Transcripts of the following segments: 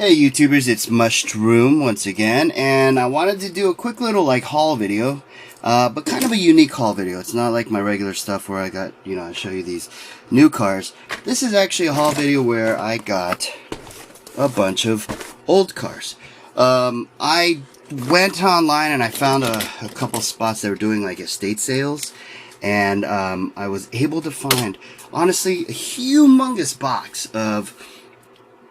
Hey YouTubers, it's Mushroom once again, and I wanted to do a quick little haul video, but kind of a unique haul video. It's not like my regular stuff where I got, I show you these new cars. This is actually a haul video where I got a bunch of old cars. I went online and I found a couple spots that were doing estate sales, and I was able to find, honestly, a humongous box of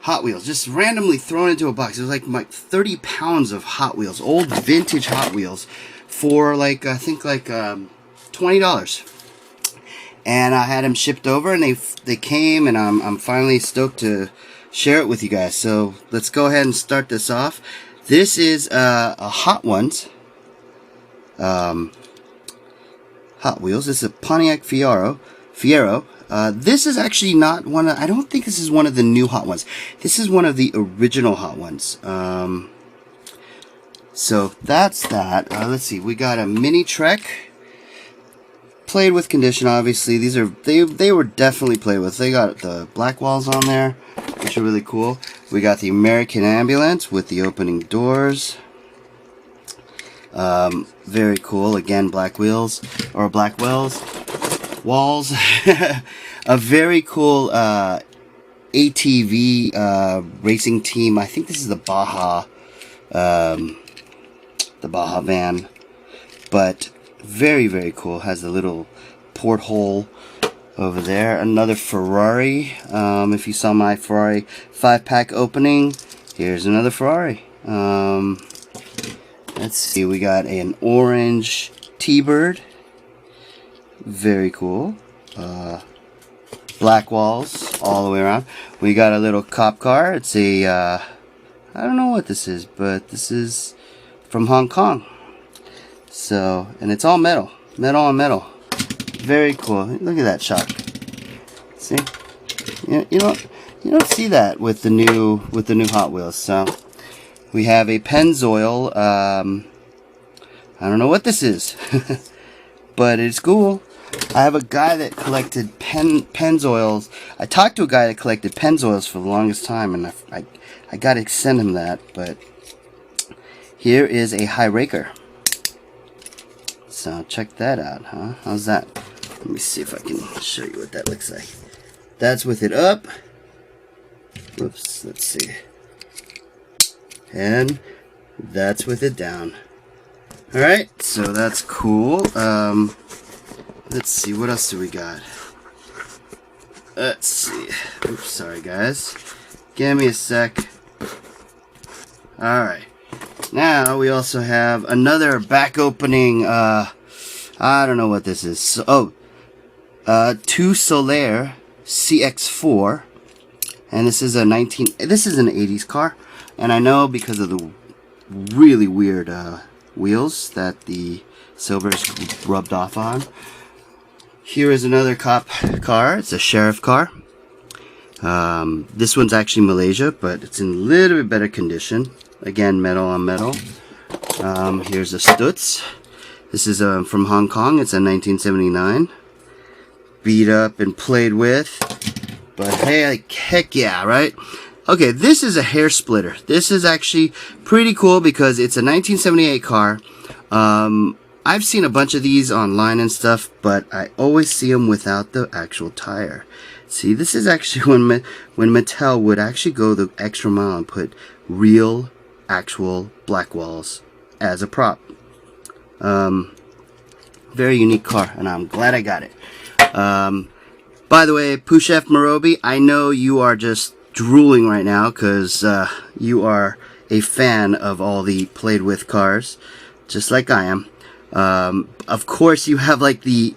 Hot Wheels, just randomly thrown into a box. It was like 30 pounds of Hot Wheels, old vintage Hot Wheels, for I think $20. And I had them shipped over, and they came, and I'm finally stoked to share it with you guys. So let's go ahead and start this off. This is a Hot Ones Hot Wheels. This is a Pontiac Fiero. This is actually not one of, I don't think this is one of the new Hot Ones. This is one of the original Hot Ones. So that's that. Let's see, we got a mini Trek. Played with condition, obviously. These are, they were definitely played with. They got the black walls on there, which are really cool. We got the American Ambulance with the opening doors. Very cool. Again, black wheels, or black walls. A very cool ATV racing team. I think this is the Baja van, but very cool. Has a little porthole over there. Another Ferrari. If you saw my Ferrari 5-pack opening, here's another Ferrari. Let's see, we got an orange T-Bird. Very cool. Black walls all the way around. We got a little cop car. It's a I don't know what this is, but this is from Hong Kong. So, and it's all metal on metal. Very cool. Look at that shock. See, you don't see that with the new Hot Wheels. So we have a Pennzoil. I don't know what this is, but it's cool. I have a guy that collected Pennzoils. I talked to a guy that collected Pennzoils for the longest time, and I got to send him that. But here is a High Raker. So check that out, huh? How's that? Let me see if I can show you what that looks like. That's with it up. Whoops, let's see. And that's with it down. Alright, so that's cool. Let's see, what else do we got? Let's see. Oops, sorry guys. Give me a sec. Alright. Now we also have another back opening, I don't know what this is. So, Two Solaire CX4. And this is an 80s car. And I know because of the really weird wheels that the silver is rubbed off on. Here is another cop car. It's a sheriff car. This one's actually Malaysia, but it's in a little bit better condition. Again, metal on metal. Here's a Stutz. This is from Hong Kong. It's a 1979. Beat up and played with. But hey, heck yeah, right? Okay, this is a hair splitter. This is actually pretty cool because it's a 1978 car. I've seen a bunch of these online and stuff, but I always see them without the actual tire. See, this is actually when Mattel would actually go the extra mile and put real, actual black walls as a prop. Very unique car, and I'm glad I got it. By the way, Pouchef Morobi, I know you are just drooling right now because you are a fan of all the played with cars, just like I am. Of course, you have the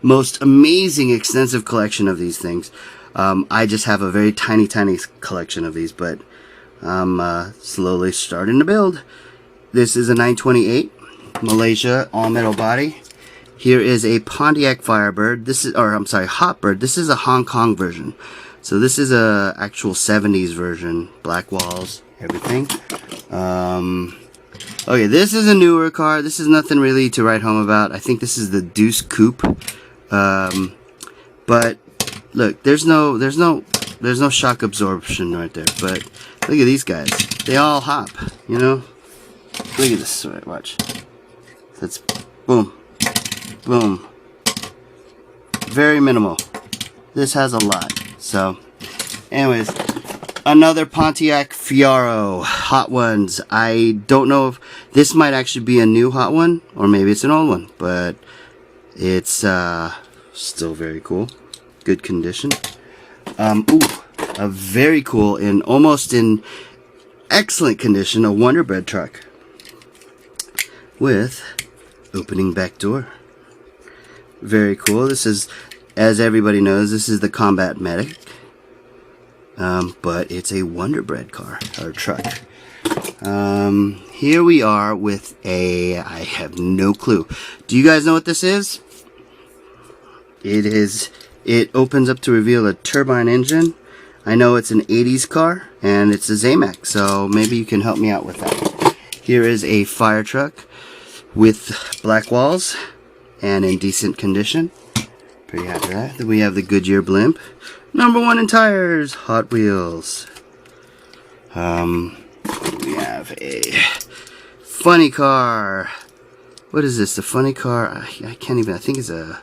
most amazing extensive collection of these things. I just have a very tiny collection of these, but I'm slowly starting to build. This is a 928 Malaysia all metal body. Here is a Pontiac Firebird. This is, or I'm sorry, Hotbird. This is a Hong Kong version. So this is a actual 70s version. Black walls, everything. Okay, this is a newer car. This is nothing really to write home about. I think this is the Deuce Coupe. But look, there's no there's no shock absorption right there. But look at these guys. They all hop, you know. Look at this. Right, watch. That's boom, boom. Very minimal. This has a lot. So, anyways, another Pontiac Fiero Hot Ones. I don't know if this might actually be a new Hot One, or maybe it's an old one, but it's still very cool. Good condition. Ooh, a very cool and almost in excellent condition, a Wonderbread Truck with opening back door. Very cool. This is, as everybody knows, this is the Combat Medic, but it's a Wonderbread car or truck. Here we are with a, I have no clue. Do you guys know what this is? It opens up to reveal a turbine engine. I know it's an 80s car and it's a Zamac, so maybe you can help me out with that. Here is a fire truck with black walls and in decent condition. Pretty happy with that. Then we have the Goodyear blimp. #1 in tires, Hot Wheels. We have a funny car. What is this? The funny car? I can't even. I think it's a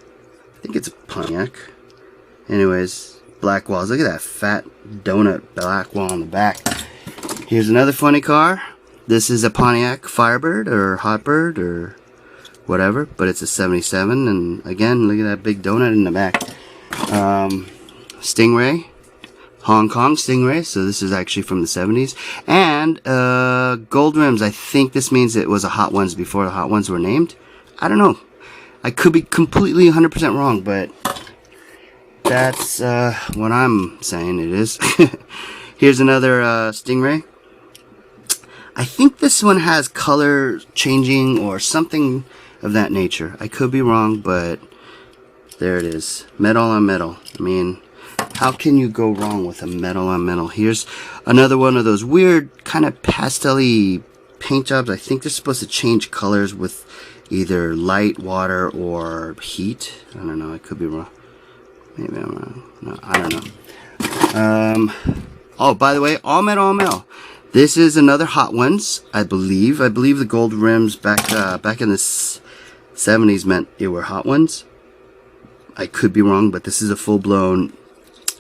Pontiac. Anyways, black walls. Look at that fat donut black wall on the back. Here's another funny car. This is a Pontiac Firebird or Hotbird or whatever, but it's a 77. And again, look at that big donut in the back. Stingray, Hong Kong Stingray. So this is actually from the 70s. And gold rims. I think this means it was a Hot Ones before the Hot Ones were named. I don't know. I could be completely 100% wrong, but that's what I'm saying it is. Here's another Stingray. I think this one has color changing or something of that nature. I could be wrong, but there it is. Metal on metal. I mean, how can you go wrong with a metal on metal? Here's another one of those weird kind of pastel-y paint jobs. I think they're supposed to change colors with either light, water, or heat. I don't know. I could be wrong. Maybe I'm wrong. No, I don't know. Oh, by the way, all metal, all metal. This is another Hot Ones, I believe. I believe the gold rims back in the 70s meant it were Hot Ones. I could be wrong, but this is a full-blown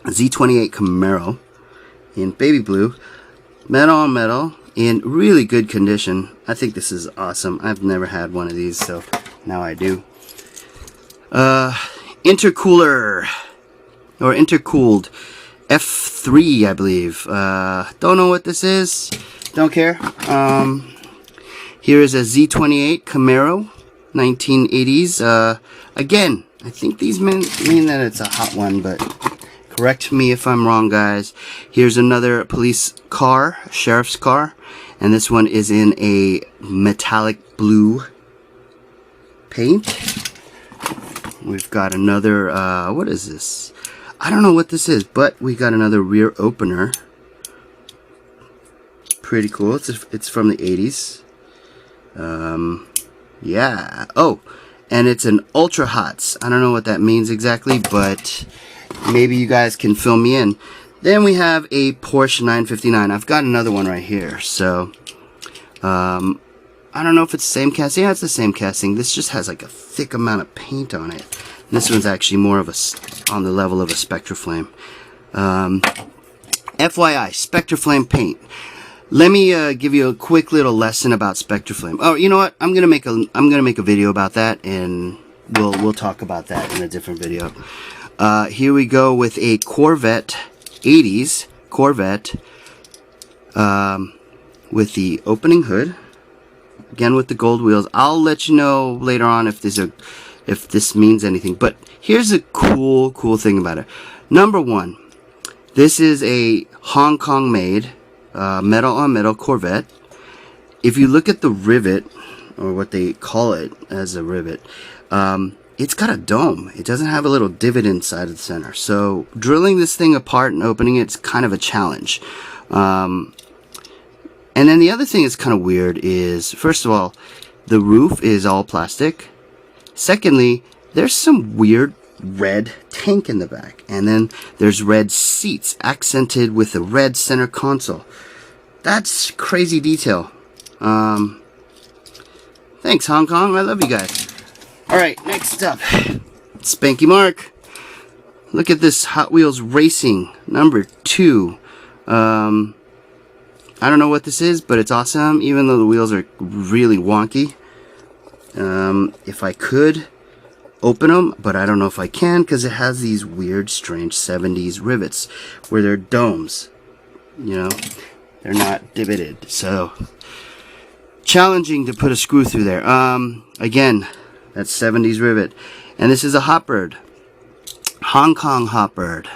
Z28 Camaro in baby blue. Metal on metal in really good condition. I think this is awesome. I've never had one of these, so now I do. Intercooler or intercooled F3, I believe. Don't know what this is. Don't care. Here is a Z28 Camaro, 1980s. Again, I think these mean that it's a hot one, but correct me if I'm wrong, guys. Here's another police car, sheriff's car, and this one is in a metallic blue paint. We've got another, what is this? I don't know what this is, but we got another rear opener. Pretty cool. It's from the 80s. Yeah. Oh, and it's an Ultra Hots. I don't know what that means exactly, but maybe you guys can fill me in. Then we have a Porsche 959. I've got another one right here. So, I don't know if it's the same casting. Yeah, it's the same casting. This just has like a thick amount of paint on it. This one's actually more of on the level of a Spectraflame. FYI, Spectraflame paint. Let me give you a quick little lesson about Spectraflame. Oh, you know what? I'm gonna make a video about that, and we'll talk about that in a different video. Here we go with a Corvette, 80s Corvette, with the opening hood. Again with the gold wheels. I'll let you know later on if this means anything. But here's a cool thing about it. Number one, this is a Hong Kong made metal on metal Corvette. If you look at the rivet, or what they call it as a rivet, it's got a dome. It doesn't have a little divot inside of the center. So drilling this thing apart and opening it's kind of a challenge. And then the other thing that's kind of weird is, first of all, the roof is all plastic. Secondly, there's some weird red tank in the back. And then there's red seats accented with a red center console. That's crazy detail. Thanks, Hong Kong. I love you guys. Alright, next up, Spanky Mark. Look at this Hot Wheels Racing number 2. I don't know what this is, but it's awesome, even though the wheels are really wonky. If I could open them, but I don't know if I can, because it has these weird, strange 70s rivets where they're domes. You know, they're not divoted, so challenging to put a screw through there. Again, that's 70s rivet. And this is a Hot Bird. Hong Kong Hot Bird.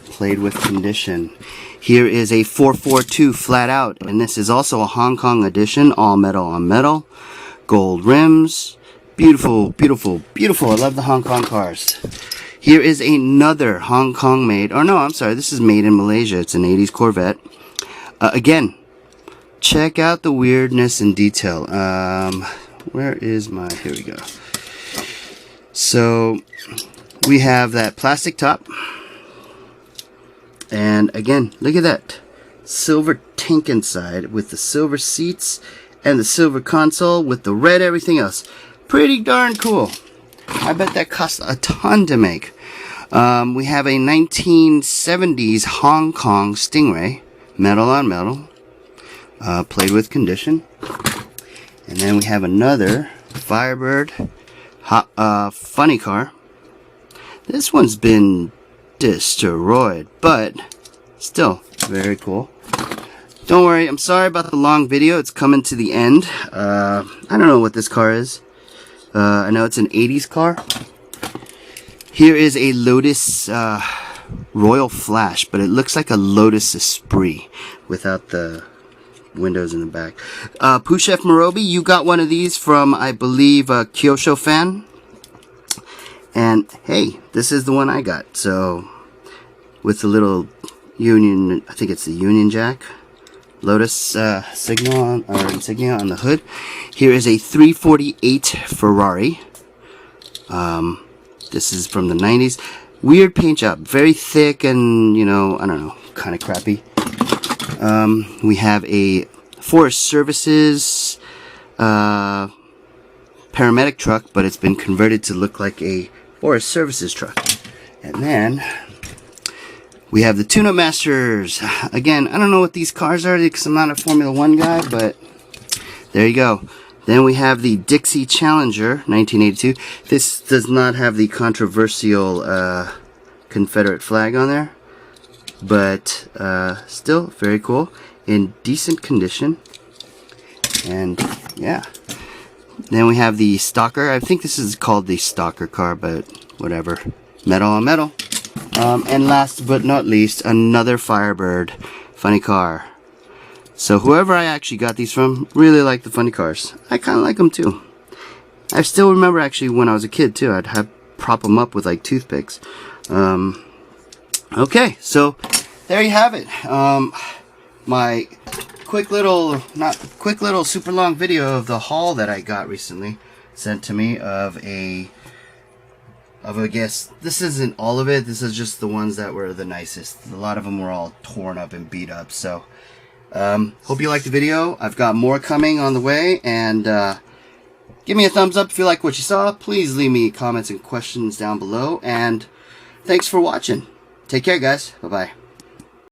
Played with condition. Here is a 442 flat out, and this is also a Hong Kong edition, all metal on metal, gold rims, beautiful, beautiful, beautiful. I love the Hong Kong cars. Here is another Hong Kong made, or no, I'm sorry, this is made in Malaysia. It's an 80s Corvette. Again, check out the weirdness and detail. Where is my, here we go. So we have that plastic top. And again, look at that silver tank inside with the silver seats and the silver console with the red everything else. Pretty darn cool. I bet that cost a ton to make. We have a 1970s Hong Kong Stingray, metal on metal, played with condition. And then we have another Firebird funny car. This one's been destroyed, but still very cool. Don't worry, I'm sorry about the long video. It's coming to the end. I don't know what this car is. I know it's an 80s car. Here is a Lotus Royal Flash, but it looks like a Lotus Esprit without the windows in the back. Chef Morobi, you got one of these from, I believe, Kyosho Fan. And hey, this is the one I got. So with the little Union, I think it's the Union Jack, Lotus signal on, or insignia on the hood. Here is a 348 Ferrari. This is from the 90s. Weird paint job, very thick and, you know, I don't know, kind of crappy. We have a Forest Services paramedic truck, but it's been converted to look like a Forest Services truck. And then we have the Tune-Up Masters. Again, I don't know what these cars are because I'm not a Formula 1 guy, but there you go. Then we have the Dixie Challenger, 1982. This does not have the controversial Confederate flag on there, but still very cool, in decent condition. And yeah. Then we have the Stalker. I think this is called the Stalker car, but whatever. Metal on metal. And last but not least, another Firebird funny car. So whoever I actually got these from really like the funny cars. I kind of like them too. I still remember actually when I was a kid too, I'd have prop them up with like toothpicks. Okay, so there you have it. My quick little, not quick little, super long video of the haul that I got recently sent to me of I guess this isn't all of it. This is just the ones that were the nicest. A lot of them were all torn up and beat up. So hope you liked the video. I've got more coming on the way, and give me a thumbs up if you like what you saw. Please leave me comments and questions down below, and thanks for watching. Take care, guys. Bye bye.